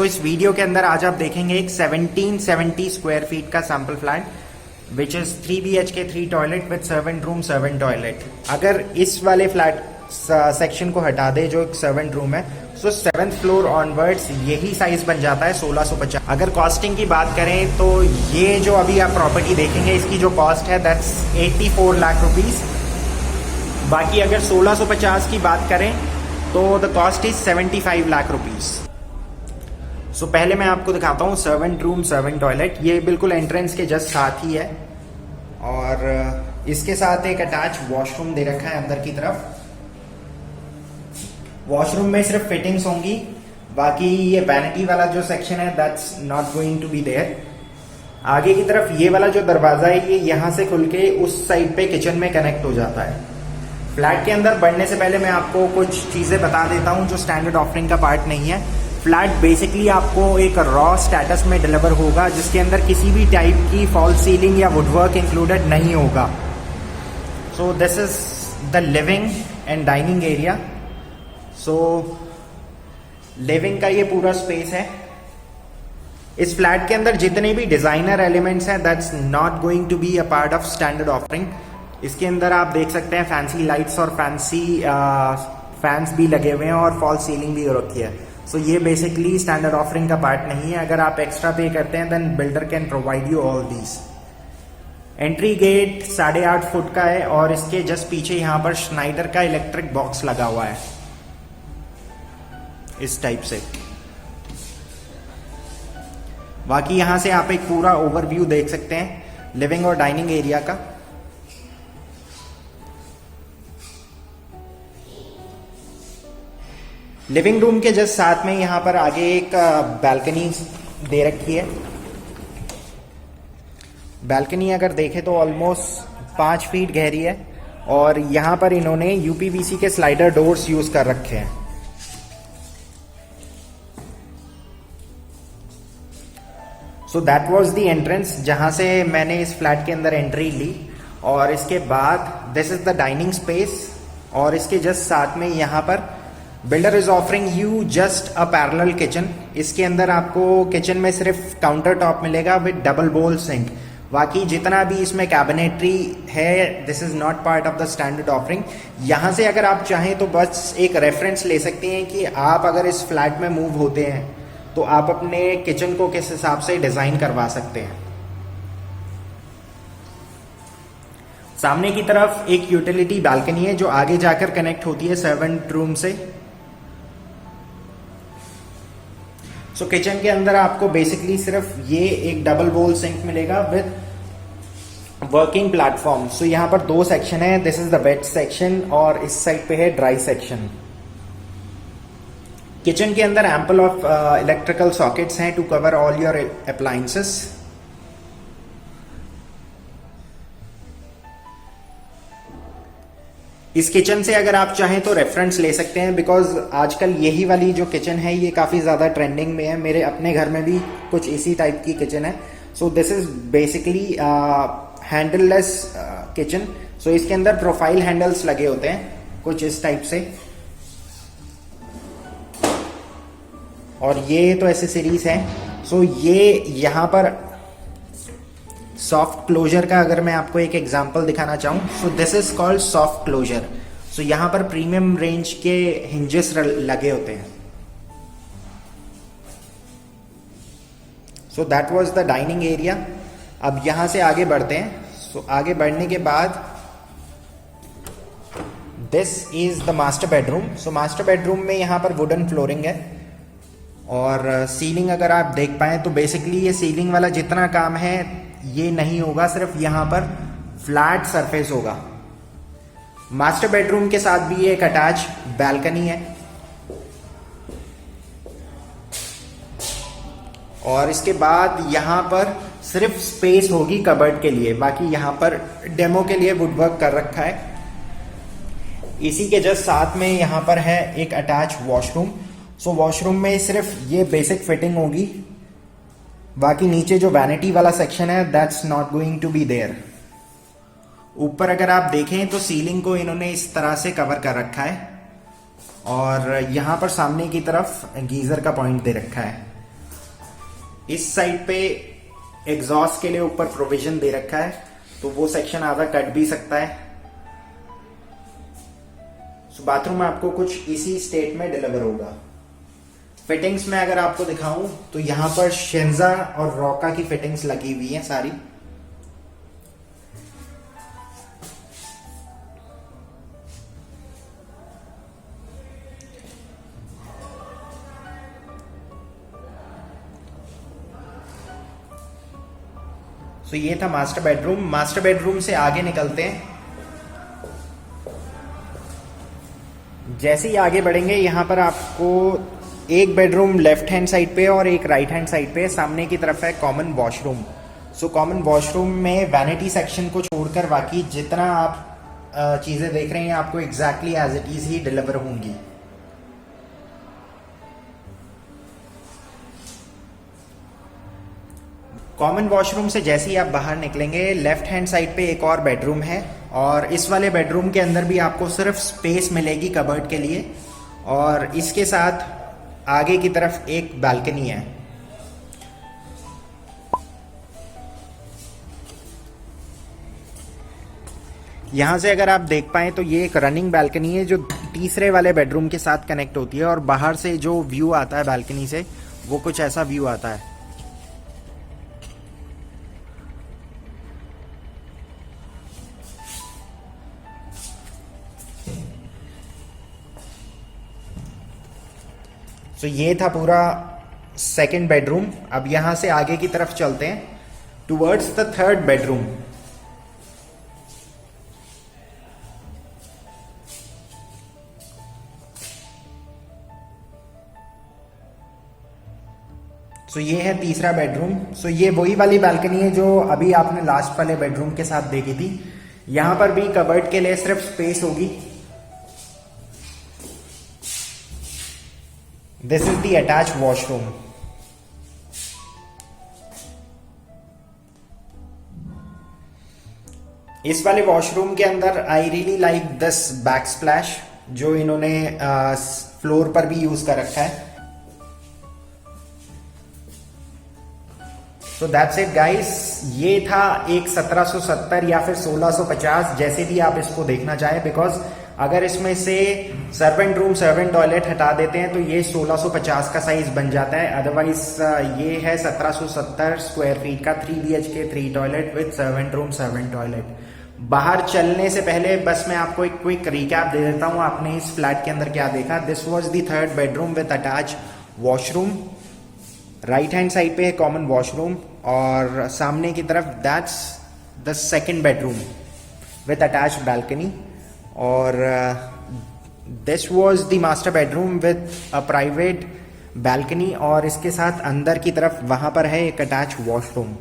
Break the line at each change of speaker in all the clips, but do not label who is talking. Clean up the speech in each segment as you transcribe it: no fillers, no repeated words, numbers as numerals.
सो इस वीडियो के अंदर आज आप देखेंगे एक 1770 स्क्वायर फीट का sample flat which is 3 BHK 3 toilet with servant room servant toilet. अगर इस वाले फ्लैट सेक्शन को हटा दे जो एक सर्वेंट रूम है, सो 7th फ्लोर ऑनवर्ड्स यही साइज बन जाता है 1650। अगर कॉस्टिंग की बात करें तो ये जो अभी आप प्रॉपर्टी देखेंगे इसकी जो कॉस्ट है दैट्स 84 लाख रुपीज। बाकी अगर 1650 की बात करें तो the cost is 75 lakh rupees. So पहले मैं आपको दिखाता हूँ सर्वेंट रूम सर्वेंट टॉयलेट। ये बिल्कुल एंट्रेंस के जस्ट साथ ही है और इसके साथ एक अटैच वॉशरूम दे रखा है अंदर की तरफ। वॉशरूम में सिर्फ फिटिंग्स होंगी, बाकी ये वैनिटी वाला जो सेक्शन है that's not going to be there. आगे की तरफ ये वाला जो दरवाजा है ये यहाँ से खुल के उस साइड पे किचन में कनेक्ट हो जाता है। फ्लैट के अंदर बढ़ने से पहले मैं आपको कुछ चीजें बता देता हूँ जो स्टैंडर्ड ऑफरिंग का पार्ट नहीं है। फ्लैट बेसिकली आपको एक रॉ स्टेटस में डिलीवर होगा जिसके अंदर किसी भी टाइप की फॉल सीलिंग या वुडवर्क इंक्लूडेड नहीं होगा। सो this is the living and dining area. So living का ये पूरा स्पेस है। इस फ्लैट के अंदर जितने भी डिजाइनर एलिमेंट्स हैं that's not going to be a part of standard offering. इसके अंदर आप देख सकते हैं फैंसी लाइट्स और फैंसी फैंस भी लगे हुए हैं और फॉल सीलिंग भी हो रखी है। सो ये बेसिकली स्टैंडर्ड ऑफरिंग का पार्ट नहीं है। अगर आप एक्स्ट्रा पे करते हैं then builder can provide you all these. Entry gate 8.5 foot का है और इसके जस्ट पीछे यहाँ पर श्नाइडर का इलेक्ट्रिक बॉक्स लगा हुआ है इस टाइप से। बाकी यहां से आप एक पूरा ओवरव्यू देख सकते हैं लिविंग और डाइनिंग एरिया का। लिविंग रूम के जस्ट साथ में यहां पर आगे एक बैल्कनी दे रखी है। बैल्कनी अगर देखें तो ऑलमोस्ट 5 फीट गहरी है और यहां पर इन्होंने यूपीवीसी के स्लाइडर डोर्स यूज कर रखे हैं। So that was the entrance जहां से मैंने इस फ्लैट के अंदर एंट्री ली। और इसके बाद this is the dining space और इसके जस्ट साथ में यहां पर builder is offering you just a parallel kitchen. इसके अंदर आपको किचन में सिर्फ काउंटर टॉप मिलेगा विद डबल बोल सिंक। बाकी जितना भी इसमें कैबिनेटरी है this is not part of the standard offering. यहां से अगर आप चाहें तो बस एक रेफरेंस ले सकते हैं कि आप अगर इस फ्लैट में मूव होते हैं तो आप अपने किचन को किस हिसाब से डिजाइन करवा सकते हैं। सामने की तरफ एक यूटिलिटी बालकनी है जो आगे जाकर कनेक्ट होती है सर्वेंट रूम से। सो किचन के अंदर आपको बेसिकली सिर्फ ये एक डबल बोल सिंक मिलेगा विद वर्किंग प्लेटफॉर्म। सो यहां पर 2 सेक्शन है, this is the wet section और इस साइड पे है ड्राई सेक्शन। किचन के अंदर एम्पल ऑफ इलेक्ट्रिकल सॉकेट्स हैं to cover all your appliances. इस किचन से अगर आप चाहें तो रेफरेंस ले सकते हैं बिकॉज आजकल यही वाली जो किचन है ये काफी ज्यादा ट्रेंडिंग में है। मेरे अपने घर में भी कुछ इसी टाइप की किचन है। So this is basically handleless kitchen. So इसके अंदर प्रोफाइल हैंडल्स लगे होते हैं कुछ इस टाइप से और ये तो एसेसरीज हैं। सो ये यहाँ पर सॉफ्ट क्लोजर का अगर मैं आपको एक एग्जांपल दिखाना चाहूं, so this is called soft closure. So यहां पर प्रीमियम रेंज के हिंजेस लगे होते हैं। So that was the dining area. अब यहां से आगे बढ़ते हैं। सो आगे बढ़ने के बाद this is the master bedroom. So master bedroom में यहां पर वुडन फ्लोरिंग है और सीलिंग अगर आप देख पाए तो बेसिकली ये सीलिंग वाला जितना काम है ये नहीं होगा, सिर्फ यहां पर फ्लैट सरफेस होगा। मास्टर बेडरूम के साथ भी एक अटैच बैल्कनी है और इसके बाद यहां पर सिर्फ स्पेस होगी कबर्ड के लिए। बाकी यहां पर डेमो के लिए वुडवर्क कर रखा है। इसी के जस्ट साथ में यहां पर है एक अटैच वॉशरूम। सो वॉशरूम में सिर्फ ये बेसिक फिटिंग होगी, बाकी नीचे जो वैनिटी वाला सेक्शन है that's not going to be there. ऊपर अगर आप देखें तो सीलिंग को इन्होंने इस तरह से कवर कर रखा है और यहां पर सामने की तरफ गीजर का पॉइंट दे रखा है। इस साइड पे एग्जॉस्ट के लिए ऊपर प्रोविजन दे रखा है, तो वो सेक्शन आधा कट भी सकता है। सो बाथरूम आपको कुछ इसी स्टेट में डिलीवर होगा। फिटिंग्स में अगर आपको दिखाऊं तो यहां पर शेंजा और रॉका की फिटिंग्स लगी हुई हैं सारी। तो ये था मास्टर बेडरूम। मास्टर बेडरूम से आगे निकलते हैं। जैसे ही आगे बढ़ेंगे यहाँ पर आपको एक बेडरूम लेफ्ट हैंड साइड पे और एक राइट हैंड साइड पे सामने की तरफ है common washroom. So common washroom में वैनिटी सेक्शन को छोड़कर बाकी जितना आप चीजें देख रहे हैं आपको एग्जैक्टली एज इट इज ही डिलीवर होंगी। कॉमन वॉशरूम से जैसे ही आप बाहर निकलेंगे लेफ्ट हैंड साइड पे एक और बेडरूम है, और इस वाले बेडरूम के अंदर भी आपको सिर्फ स्पेस मिलेगी कबर्ड के लिए, और इसके साथ आगे की तरफ एक बालकनी है। यहां से अगर आप देख पाए तो ये एक रनिंग बालकनी है जो तीसरे वाले बेडरूम के साथ कनेक्ट होती है, और बाहर से जो व्यू आता है बालकनी से वो कुछ ऐसा व्यू आता है। तो ये था पूरा सेकंड बेडरूम। अब यहां से आगे की तरफ चलते हैं टुवर्ड्स द थर्ड बेडरूम। सो ये है तीसरा बेडरूम। सो ये वही वाली बालकनी है जो अभी आपने लास्ट वाले बेडरूम के साथ देखी थी। यहां पर भी कबर्ड के लिए सिर्फ स्पेस होगी। This is the attached washroom. इस वाले वॉशरूम के अंदर I really like this back splash जो इन्होंने फ्लोर पर भी यूज कर रखा है। तो दैट्स इट गाइस। ये था एक 1770 या फिर 1650 जैसे भी आप इसको देखना चाहें, बिकॉज अगर इसमें से सर्वेंट रूम सर्वेंट टॉयलेट हटा देते हैं तो ये 1650 का साइज बन जाता है। अदरवाइज ये है 1770 स्क्वायर फीट का 3 BHK 3 toilet with servant room servant toilet. बाहर चलने से पहले बस मैं आपको एक क्विक रिकैप दे देता हूं आपने इस फ्लैट के अंदर क्या देखा। This was the third bedroom with attach washroom. Right hand side पे है कॉमन वॉशरूम, और सामने की तरफ that's the second bedroom with attach balcony. और this was the master bedroom with a private balcony, और इसके साथ अंदर की तरफ वहां पर है एक अटैच वॉशरूम।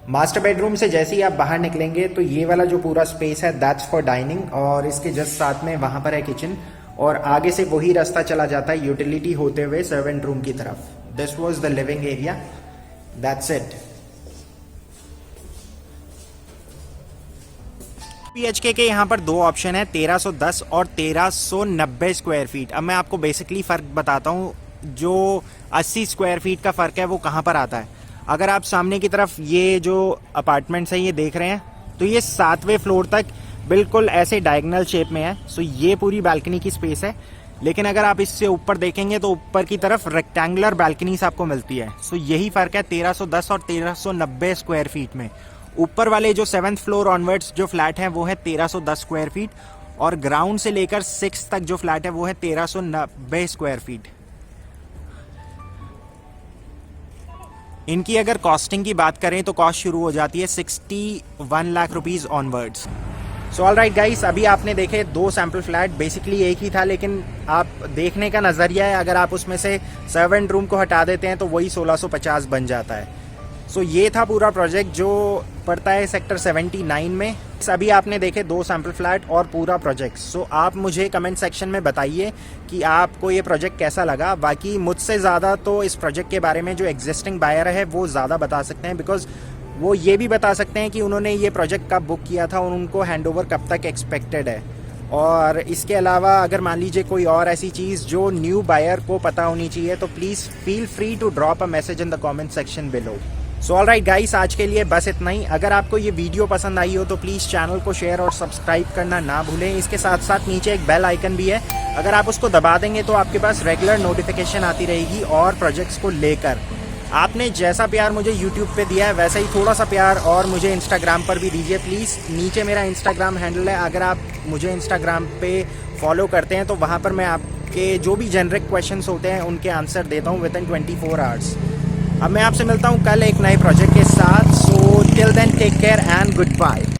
मास्टर बेडरूम से जैसे ही आप बाहर निकलेंगे तो ये वाला जो पूरा स्पेस है दैट्स फॉर डाइनिंग, और इसके जस्ट साथ में वहां पर है किचन, और आगे से वही रास्ता चला जाता है यूटिलिटी होते हुए सर्वेंट रूम की तरफ। This was the living area. That's it. BHK के यहाँ पर दो ऑप्शन है, 1310 और 1390 स्क्वायर फीट। अब मैं आपको बेसिकली फ़र्क बताता हूँ। जो 80 स्क्वायर फीट का फ़र्क है वो कहाँ पर आता है। अगर आप सामने की तरफ ये जो अपार्टमेंट्स हैं ये देख रहे हैं तो ये 7वें फ्लोर तक बिल्कुल ऐसे डायगोनल शेप में है। सो ये पूरी बालकनी की स्पेस है। लेकिन अगर आप इससे ऊपर देखेंगे तो ऊपर की तरफ रेक्टेंगुलर बालकनीज आपको मिलती है। सो यही फ़र्क है 1310 और 1390 स्क्वायर फीट में। ऊपर वाले जो 7th फ्लोर ऑनवर्ड्स जो फ्लैट है वो है 1310 स्क्वायर फीट, और ग्राउंड से लेकर 6 तक जो फ्लैट है वो है 1390 स्क्वायर फीट। इनकी अगर कॉस्टिंग की बात करें तो कॉस्ट शुरू हो जाती है 61 lakh rupees onwards. So all right guys, अभी आपने देखे दो सैंपल फ्लैट। बेसिकली एक ही था, लेकिन आप देखने का नजरिया है। अगर आप उसमें से सर्वेंट रूम को हटा देते हैं तो वही 1650 बन जाता है। सो ये था पूरा प्रोजेक्ट जो पड़ता है सेक्टर 79 में। अभी आपने देखे दो सैंपल फ्लैट और पूरा प्रोजेक्ट। सो आप मुझे कमेंट सेक्शन में बताइए कि आपको ये प्रोजेक्ट कैसा लगा। बाकी मुझसे ज़्यादा तो इस प्रोजेक्ट के बारे में जो एग्जिस्टिंग बायर है वो ज़्यादा बता सकते हैं, बिकॉज वो ये भी बता सकते हैं कि उन्होंने ये प्रोजेक्ट कब बुक किया था और उनको हैंडओवर कब तक एक्सपेक्टेड है। और इसके अलावा अगर मान लीजिए कोई और ऐसी चीज़ जो न्यू बायर को पता होनी चाहिए तो please feel free to drop a message in the comment section below. So alright guys, आज के लिए बस इतना ही। अगर आपको ये वीडियो पसंद आई हो तो प्लीज़ चैनल को शेयर और सब्सक्राइब करना ना भूलें। इसके साथ साथ नीचे एक बेल आइकन भी है, अगर आप उसको दबा देंगे तो आपके पास रेगुलर नोटिफिकेशन आती रहेगी और प्रोजेक्ट्स को लेकर। आपने जैसा प्यार मुझे यूट्यूब पे दिया है वैसा ही थोड़ा सा प्यार और मुझे इंस्टाग्राम पर भी दीजिए प्लीज़। नीचे मेरा इंस्टाग्राम हैंडल है, अगर आप मुझे इंस्टाग्राम पे फॉलो करते हैं तो वहाँ पर मैं आपके जो भी जेनरिक क्वेश्चंस होते हैं उनके आंसर देता हूँ विद इन 24 आवर्स। अब मैं आपसे मिलता हूँ कल एक नए प्रोजेक्ट के साथ। So till then take care and good bye.